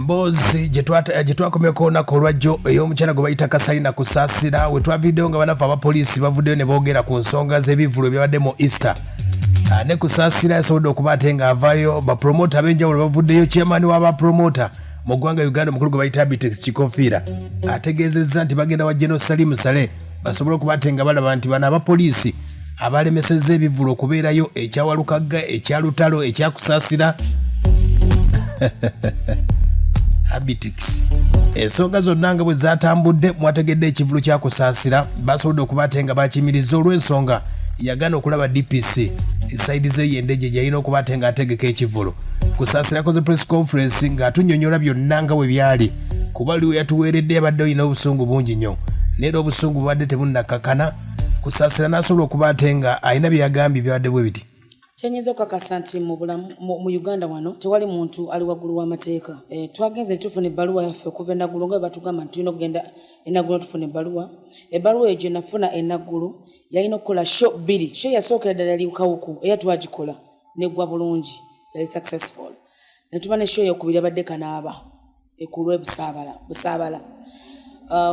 Emboozi gye twakomeko olunaku olwajjo ey'omukyala gwe bayita Kasayina Kusasira we twaviddeyo nga banafu abapoliisi bavuddeyo ne boogera ku nsonga z'ebivulu ebyabadde mu Easter. Ne Kusasira yasobodde okuba ate ng'avaayo bapromota ab'enjawulo bavuddeyo chairman w'abapromota mu ggwanga Uganda omukulu gwe bayita Abitex Kikofiira ategeezezza nti bagenda wa Gen Saleh basobole okuba ate nga balaba nti bano abapoliisi abalemesezza ebivulu okubeerayo ekyawalukagga ekyalutalo ekyakusasira Abitex. Ensonga zonna nga bwe zaatambudde mwategedde ekivulu kyakusasira basobodde okuba ate nga bakimiriza olw'ensonga yagaana okulaba DPC esaidi ze yendeje gyalina okuba ate nga ategeka ekivulu. Kusasira akoze press conference ng'atunnyonnyola byonna nga bwe byali kuba liwe yatuweeredde yabadde olina obusungu bungi nnyo neera obusungu bubadde tebunnakakana. Kusasira n'asobola okuba ate nga alina bye yagambye byabadde bwe biti. Kyenyiza okukakasa nti mu Uganda wano tewali muntu ali waggulu w'amateeka. Twagenze tufuna ebbaluwa yaffe okuva enaggulu nga batugamba nti tulina okugenda enaggulu tufuna ebbaluwa. Ebbaluwa egyo nafuna enaggulu yalina okukola show bbiri. Show yasookera ddala yali kawuku era twagikola neggwa bulungi yali successful. Ne tuba ne show yokubiri yabadde Kanaaba ekulwe Busaabala.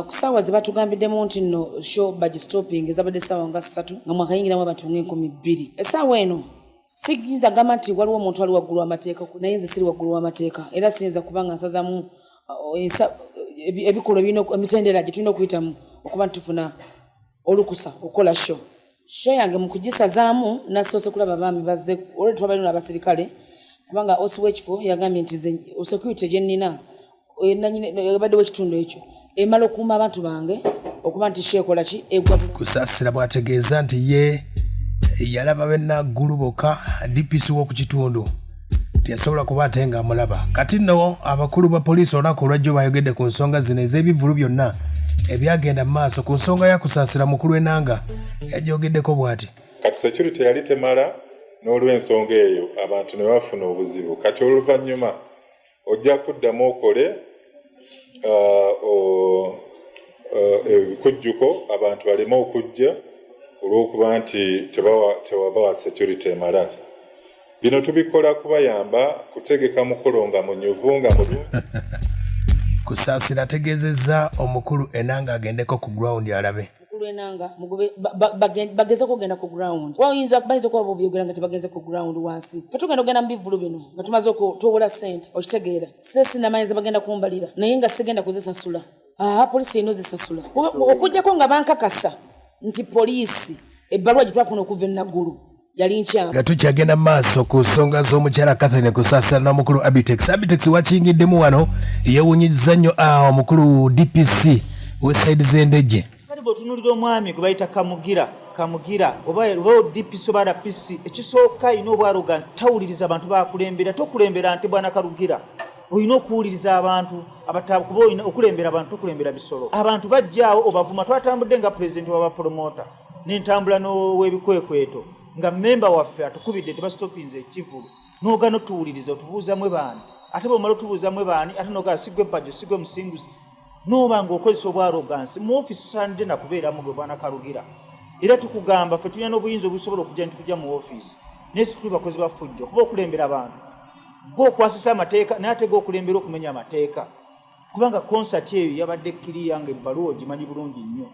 Ku ssaawa ze batugambiddemu nti nno show budget stopping ezabadde essaawa nga 3 nga mwakayingiramu abantu nga 200. Essaawa eno sigiza gamba nti waliwo omuntu ali waggulu w'amateeka naye nze siri waggulu w'amateeka era siyinza kuba nga nsazamu ebikolwa ebirina emitendera gye tulina okuyitamu okuba nti tufuna olukusa okukola show yange mu kugisazaamu nasoose kulaba abaami bazze olwedde twabalino n'abasirikale kubanga osi w'ekifo yagambye nti nze security gye nnina ebadde w'ekitundu ekyo emala okuuma abantu bange okuba nti sheekola ki egwa. Kusasira bw'ategeeza nti ye yalaba bennaggulu bokka DPC w'oku kitundu teyasobola kuba ate nga amulaba. Kati nno abakulu ba poliisi olunaku olwajjo bayogedde ku nsonga zino ez'ebivulu byonna ebyagenda mu maaso ku nsonga ya Kusasira mukulu enanga yagyogeddeko bw'ati. Kati security yali temala n'olw'ensonga eyo abantu ne bafuna obuzibu. Kati oluvannyuma ojja kuddamu okole ebikujjuko abantu baleme okujja olw'okuba nti tewabawa security emala. Bino tubikola kubayamba kutegeka mukolo nga munyuvu nga Kusasira ategeezezza omukulu enanga agendeko ku ground alabe. Mukulu enanga bageze kugenda ku ground. Bayinza kuba bobyogera nga tebagenze ku ground wansi. Ffe tugenda okugenda mu bivulu bino nga tumaze tuwola ssente okitegeera. Sesi namanyiza bagenda kumbalira naye nga sigenda kuzisasula. Poliisi eno zisasula. Okujjako nga bankakasa nti poliisi ebbaluwa gye twafuna okuva enaggulu yali nkyamu. Nga tukyagenda maaso ku nsonga z'omukyala Catherine Kusasira n'omukulu Abitex. Abitex wakingiddemu wano yeewunyizza nnyo omukulu DPC w'essaidi z'endejje. Kati bw'otunuulira omwami gwe bayita Kamugira oba DPC oba RPC ekisooka alina obwarogansi tawuliriza abantu bakulembera tokulembera nti bwana Karugira. Oyina okuwuliriza abantu kuba oyina okulembera abantu tokulembera bisolo. Abantu bajjaawo obavuma twatambudde nga pulezidenti w'abapromota n'entambula n'ow'ebikwekweto nga memba waffe atukubidde tebasitopinze ekivulu n'ogaana otuwuliriza otubuuzamu baani ate bw'omala otubuuzamu baani ate n'ogaa sigwe bbajjo sigwe musinguzi n'oba ng'okozesa obwarogansi mu ofiisi tusaanidde nakubeeramu gwe bwana Karugira. Era tukugamba ffe tulina n'obuyinza obusobola okujja ntikujja mu ofiisi naye si tuli bakozi ba ffujjo kuba okulembera abantu gw'okwasisa amateeka naye ate gw'okulembera okumenya amateeka kubanga konsati eyo yabadde kiriya nga ebbaluwa ogimanyi bulungi nnyo.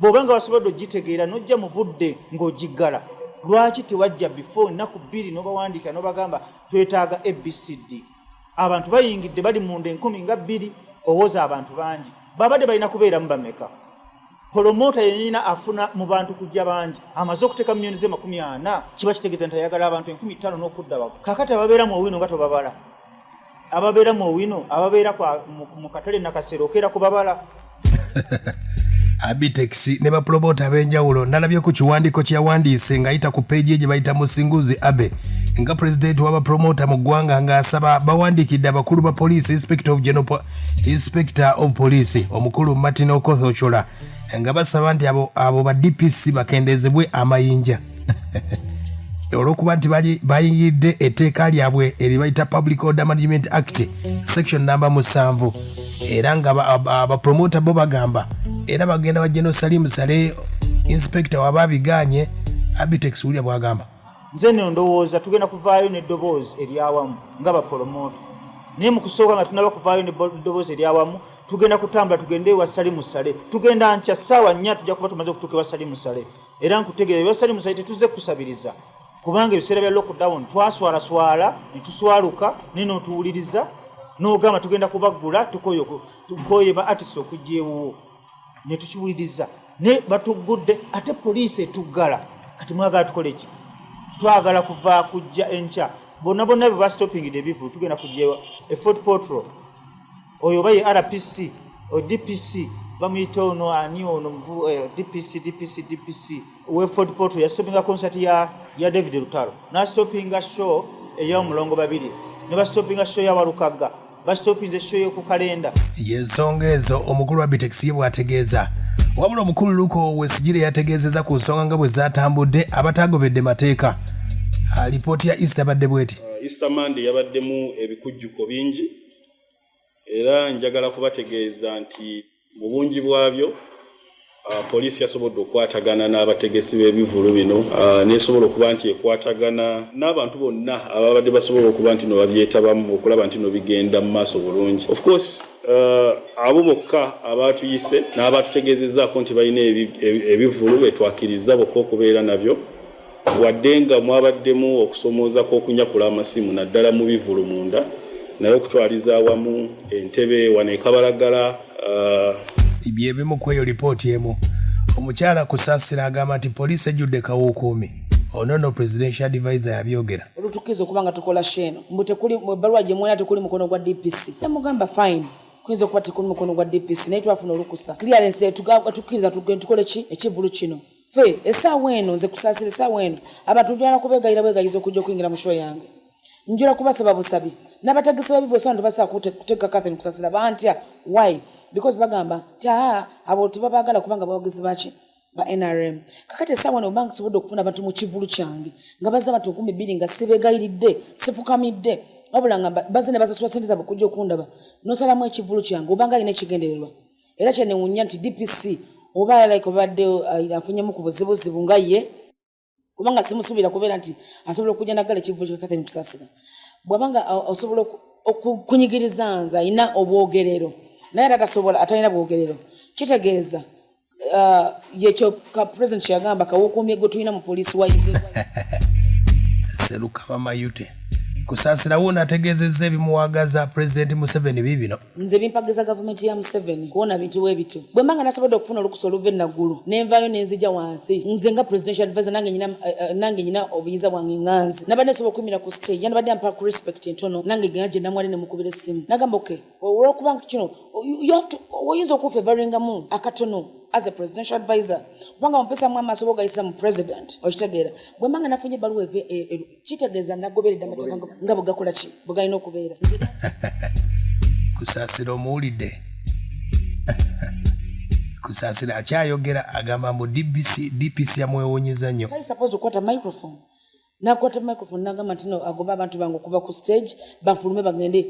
Bw'obanga wasobodde ogitegeera n'ojja mu budde ng'ogiggala lwaki tewajja before nnaku 2 n'obawandiika n'obagamba twetaaga ABCD. Abantu bayingidde bali munda 10,000 owooza abantu bangi babadde balina kubeeramu bameka. Promota yennyina afuna mu bantu kujja bangi amaze okuteeka milioni ze 40 kiba kitegeeza nti ayagala abantu 50,000 n'okudda wako. Kakati ababeera mu owino nga tobabala ababeera mu owino ababeera mu katale nakasero okeera kubabala. Abitex ne bapromota ab'enjawulo nalabye ku kiwandiiko kye yawandiise ng'ayita ku peegi gye bayita Musinguzi Abe nga pulezidenti w'abapromota mu ggwanga ng'asaba bawandiikidde abakulu ba poliisi inspector of police omukulu Martin Okoth Ochola nga basaba nti abo ba DPC bakendeezebwe amayinja olw'okuba nti bayingidde etteeka lyabwe eribayita Public Order Management Act section number 7 era nga abapromota bo bagamba era bagenda wa Gen Saleh inspector w'abaganye Abitex ulya bwagamba. Nze ndowooza tugenda kuvaayo n'eddoboozi eryawamu nga bapromota naye mu kusooka nga tunaba kuvaayo n'eddoboozi eryawamu tugenda kutambula tugende ewa Salimu Saleh tugenda nkya ssaawa 4 tujja kuba tumaze okutuuka ewa Salimu Saleh era nkutegeera ewa Salimu Saleh tetuze kusabiriza kubanga ebiseera bya lockdown twaswalaswala ne tuswaluka ne n'otuwuliriza n'ogamba tugenda kubaggula tukoye ba artists okujja ewuwo ne tukiwuliriza ne batugudde ate poliisi etuggala kati mwagala tukole ki twagala kuva kujja enkya bonna bwe bastoppingidde ebivulu tugenda kujja Fort Portal oyo baye RPC o DPC bamuyita ono ani ono DPC we Fort Portal ya stoppinga concert ya David Lutalo na stoppinga show eya mulongo babiri ne ba stoppinga show ya Walukaga ba stoppinze show yo ku kalenda yensonga ezo omukulu wa Abitex ye bwategeeza wabula omukulu Luko Wesigire yategeezeza ku nsonga nga bwe zatambudde abatagobedde mateeka alipooti ya Easter badde bweti Easter Monday yabaddemu ebikujjuko bingi era njagala kubategeeza nti mu bungi bwabyo poliisi yasobodde okwatagana n'abategesi b'ebivulu bino n'esobola okuba nti ekwatagana n'abantu bonna ababadde basobola okuba nti no babyetabamu okulaba nti no bigenda mu maaso bulungi. Of course abo bokka abaatuyise n'abatutegeezezzaako nti balina ebivulu betwakiriza bokka okubeera nabyo wadde nga mwabaddemu okusomooza kw'okunyakula amasimu naddala mu bivulu munda naye okutwaliza awamu entebe wano ekabalagala byebimu kweyo lipooti emu omukyala Kusasira agamba nti poliisi ejjudde kawukuumi ono presidential advisor yabyogera olutukiza okubanga tukola sheno mbu tekuli ebbaluwa gye mwena tekuli mukono gwa DPC namugamba fine kuyinza okuba tekuli mukono gwa DPC naye twafuna olukusa clearance etukiriza tukole ki ekivulu kino fe essaawa eno nze Kusasira essaawa eno abantu njala kubegayira bwegayiza okujja okuyingira mu show yange njala kubasaba busabi n'abategesi b'ebivulu essaawa tebasa kuteeka Catherine Kusasira bantya why because bagamba ta abo tebabagala kubanga bawagezi baki ba NRM kakati essaawa eno bank sobodde okufuna abantu mu kivulu kyange nga bazza abantu 12 nga sibegayiridde sifukamidde wabula ngamba bazze ne basasula sente zaabwe okujja okundaba n'osalamu ekivulu kyange obanga alina ekigendererwa era kyenewunya nti DPC oba like obadde afunyemu ku buzibuzibu nga ye kubanga simusuubira kubeera nti asobola okujja naggala ekivulu kya Catherine Kusasira bw'abanga osobola okunyigiriza nze ayina obwogerero naye era tasobola atalina bwogerero kitegeeza yekyo ka president yagamba kawukuumye gwe tulina mu poliisi wa Seruka mama yute Kusasira wona ategeezezza ebimuwagaza President Museveni bibino nze bimpageza gavumenti ya Museveni kuona bintu webito bwe mbanga nasobodde okufuna olukusa oluve naggulu nenvayo nenzija wansi nze nga presidential advisor nange nyina obuyinza bwange nganzi nabadde nsobola okuyimira ku stage yanabadde ampa ku respect entono nange ganje namwali ne mukubira essimu nagamba okay olw'okuba kino you have to oyinza okufevaringamu akatono as a presidential advisor kubanga mpesa mu amaaso bogayisa mu president okitegeera bwe mbanga nafunye ebbaluwa kitegeeza nagoberedde amateeka nga bwegakola ki bwegalina okubeera Kusasira omuwulidde Kusasira akyayogera agamba mbu DPC yamwewuunyiza nnyo tali supposed okukwata microphone nakwata microphone nagamba nti no agoba abantu bange okuva ku stage bafulume bagende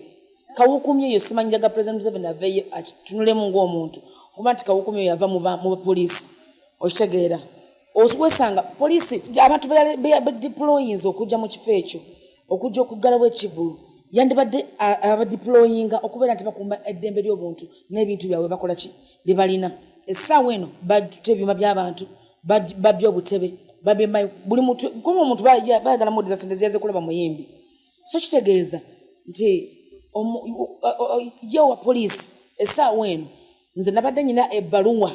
kawukumye eyo simanyijaga president Museveni aveeyo akitunulemu ng'omuntu kuba nti kawukumye yava mu bapoliisi okitegeera oswesanga poliisi abantu bedeployinza okujja mu kifo ekyo okujja okuggalawo ekivulu yandibadde abadeployinga okubeera nti bakumba eddembe ly'obuntu n'ebintu byabwe bakola ki bye balina essaawa eno badduta ebyuma by'abantu babya obutebe babya buli muntu kuma omuntu bayagala modiza sente ziyaze kulaba muyimbi so kitegeeza nti ye wa poliisi essaawa eno nze nabadde nyina ebbaluwa